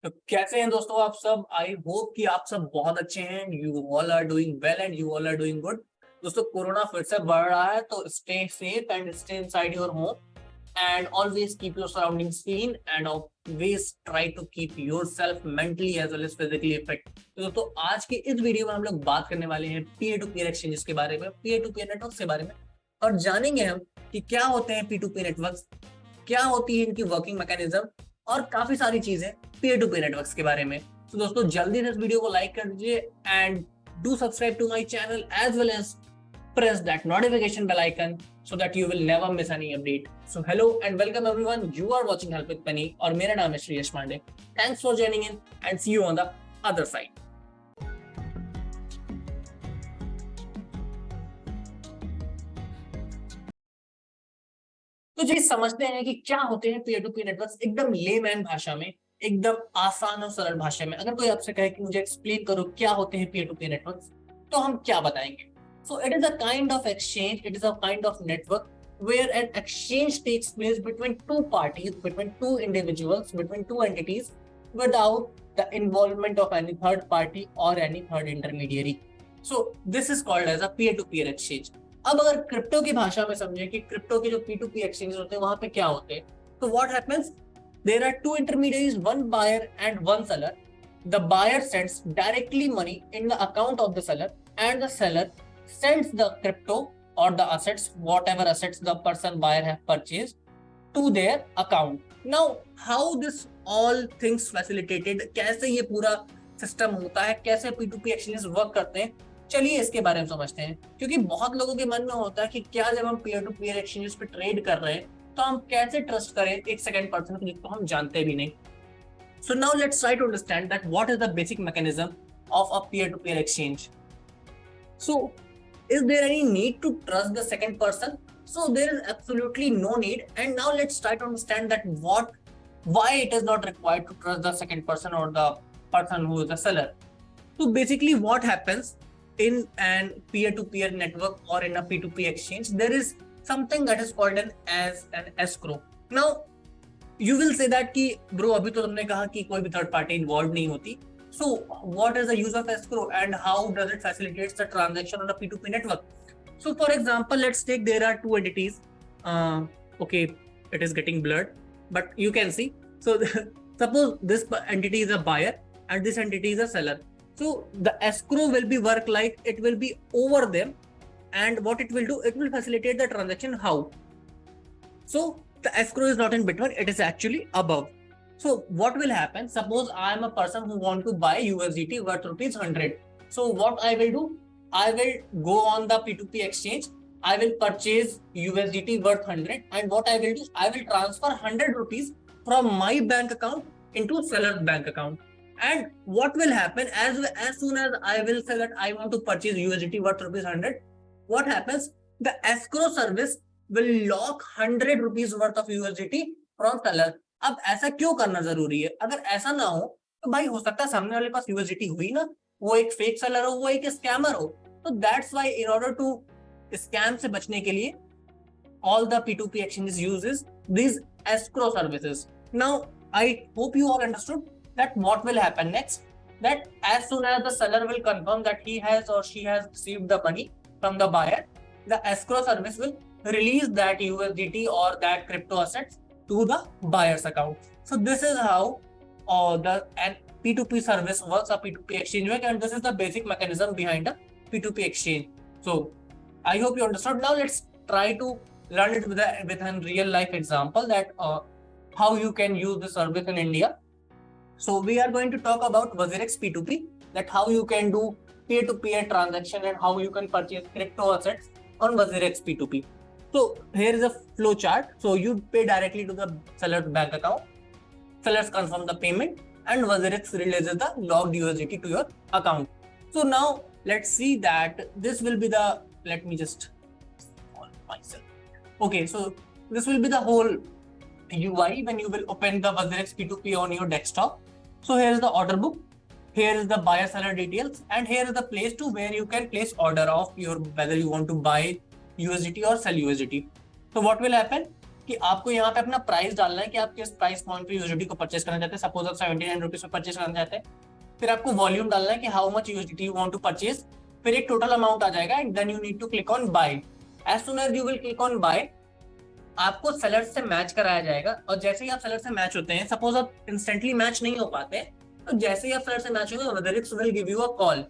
तो कैसे हैं दोस्तों आप सब। आई होप कि आप सब बहुत अच्छे हैं। You all are doing well and you all are doing good. दोस्तों कोरोना फिर से बढ़ रहा है तो stay safe and stay inside your home and always keep your surroundings clean and always try to keep yourself mentally as well as physically fit. तो दोस्तों आज की इस वीडियो में हम लोग बात करने वाले हैं P2P एक्सचेंजेस के बारे में, P2P नेटवर्क के बारे में, और जानेंगे हम कि क्या होते हैं P2P नेटवर्क्स, क्या होती है इनकी वर्किंग मैकेनिज्म और काफी सारी चीजें P2P नेटवर्क्स के बारे में। तो दोस्तों जल्दी से इस वीडियो को लाइक कर दीजिए and do subscribe to my channel as well as press that notification bell icon so that you will never miss any update. So hello and welcome everyone. You are watching Help with Penny और मेरा नाम है Shreyas Pandey. Thanks for joining in and see you on the other side. तो जी समझते हैं कि क्या होते हैं P2P नेटवर्क्स एकदम लेमैन भाषा में, एकदम आसान और सरल भाषा में। अगर कोई आपसे कहे कि मुझे एक्सप्लेन करो क्या होते हैं P2P नेटवर्क्स, तो हम क्या बताएंगे? So it is a kind of exchange, it is a kind of network where an exchange takes place between two parties, between two individuals, between two entities without the involvement of any third party or any third intermediary. So this is called as a peer-to-peer exchange. अब अगर crypto की भाषा में समझें कि crypto के जो P2P exchange होते हैं वहां पे क्या होते हैं, तो what happens? There are two intermediaries, one buyer and one seller. The buyer sends directly money in the account of the seller and the seller sends the crypto or the assets, whatever assets the person buyer have purchased, to their account. Now, how this all things facilitated, कैसे ये पूरा system होता है, कैसे P2P exchanges work करते हैं, चलिए इसके बारे में समझते हैं। क्योंकि बहुत लोगों के मन में होता है कि क्या जब हम P2P एक्सचेंजेस पे ट्रेड कर रहे हैं तो हम कैसे ट्रस्ट करें एक सेकंड पर्सन को जिसको हम जानते भी नहीं। So now let's try to understand that what is the basic mechanism of a peer-to-peer exchange. So is there any need to trust the second person? So there is absolutely no need. And now let's try to understand that why it is not required to trust the second person or the person who is the seller. So basically what happens in an peer-to-peer network or in a P2P exchange, there is something that is called as an escrow. Now you will say that कि bro अभी तो तुमने कहा कि कोई भी third party involved नहीं होती. So what is the use of escrow and how does it facilitate the transaction on a P2P network? So for example, let's take there are two entities. Okay, it is getting blurred, but you can see. So suppose this entity is a buyer and this entity is a seller. So the escrow will be work like it will be over them, and what it will do, it will facilitate the transaction. How? So the escrow is not in between, it is actually above. So what will happen? Suppose I am a person who want to buy USDT worth rupees 100. So what I will do? I will go on the P2P exchange. I will purchase USDT worth 100, and what I will do? I will transfer 100 rupees from my bank account into seller's bank account. And what will happen as soon as I will say that I want to purchase USDT worth rupees 100? What happens? The escrow service will lock 100 rupees worth of USDT from seller. अब ऐसा क्यों करना जरूरी है? अगर ऐसा ना हो तो भाई हो सकता है सामने वाले पास यूएसडीटी हुई ना, वो एक फेक सेलर हो, वो एक स्कैमर हो। तो that's why in order to scam से बचने के लिए all the P2P exchanges uses these escrow services. Now I hope you all understood that what will happen next, that as soon as the seller will confirm that he has or she has received the money from the buyer, the escrow service will release that USDT or that crypto assets to the buyer's account. So this is how the P2P service works, a P2P exchange works, and this is the basic mechanism behind a P2P exchange. So I hope you understood. Now let's try to learn it with a real life example that how you can use the service in India. So we are going to talk about WazirX P2P, that how you can do peer-to-peer transaction and how you can purchase crypto assets on WazirX P2P. So here is a flow chart. So you pay directly to the seller's bank account. Sellers confirm the payment and WazirX releases the logged USDT to your account. So now let's see that this will be the, let me just call myself. Okay, so this will be the whole UI when you will open the WazirX P2P on your desktop. So here is the order book. Here is the buyer seller details, and here is the place to where you can place order of your whether you want to buy USDT or sell USDT. So what will happen? कि आपको यहाँ पे अपना price डालना है कि आप किस प्राइस पॉइंट पे यूएसडीटी को परचेस करना चाहते हैं। सपोज आप 79 रुपीज पे परचेस करना चाहते हैं, फिर आपको वॉल्यूम डालना है कि how much USDT you want to purchase, फिर एक टोटल अमाउंट आ जाएगा and then you need to click on buy. As soon as you will click on buy, आपको सेलर से मैच कराया जाएगा, और जैसे ही आप सेलर से मैच होते हैं, सपोज आप इंस्टेंटली मैच नहीं हो पाते, तो जैसे ही आप सेलर से मैच होंगे, WazirX will give you a call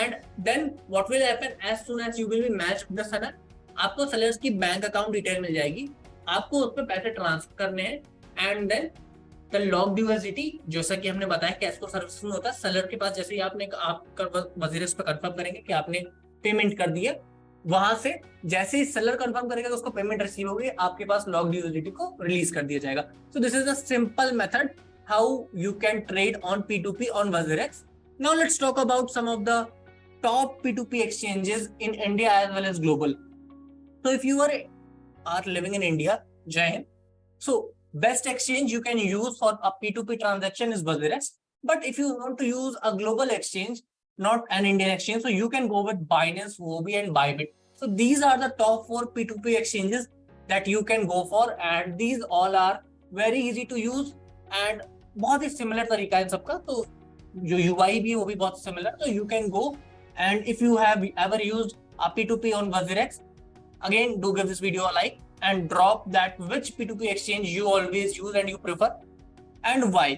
and then what will happen as soon as you will be matched with the seller, आपको सेलर्स की बैंक अकाउंट डिटेल मिल जाएगी, आपको उस पर पैसे ट्रांसफर करने हैं and then the locked USDT, जैसा कि हमने बताया कि एस्क्रो सर्विस में होता है, सेलर के पास जैसे ही आपने WazirX पे कंफर्म करेंगे कि आपने पेमेंट कर दी है, वहां से जैसे ही सेलर कंफर्म करेगा कि उसको पेमेंट रिसीव होगी, आपके पास लॉक्ड यूएसडीटी को रिलीज कर दिया जाएगा। So this is the simple method how you can trade on P2P on WazirX. Now let's talk about some of the top P2P exchanges in India as well as global. So if you are living in India, Jai, so best exchange you can use for a P2P transaction is WazirX. But if you want to use a global exchange, not an Indian exchange, so you can go with Binance, Huobi and Bybit. So these are the top 4 P2P exchanges that you can go for, and these all are very easy to use and बहुत ही similar तरीका है सबका, तो जो UI भी है वो भी बहुत सिमिलर, तो you can go and if you have ever used a P2P on WazirX, again do give this video a like and drop that which P2P exchange you always use and you prefer and why.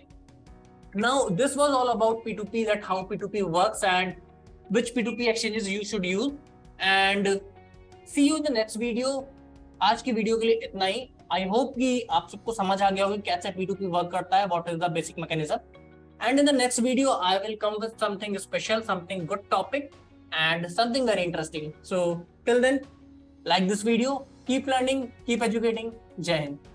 Now this was all about P2P, that how P2P works and which P2P exchanges you should use, and see you in the next video. आज की video के लिए इतना ही। I hope कि आप सबको समझ आ गया होगा कैसे P2P वर्क करता है, what is the basic mechanism, and in the next video I will come with something special, something good topic and something very interesting. So till then, like this video, keep learning, keep educating. Jai Hind.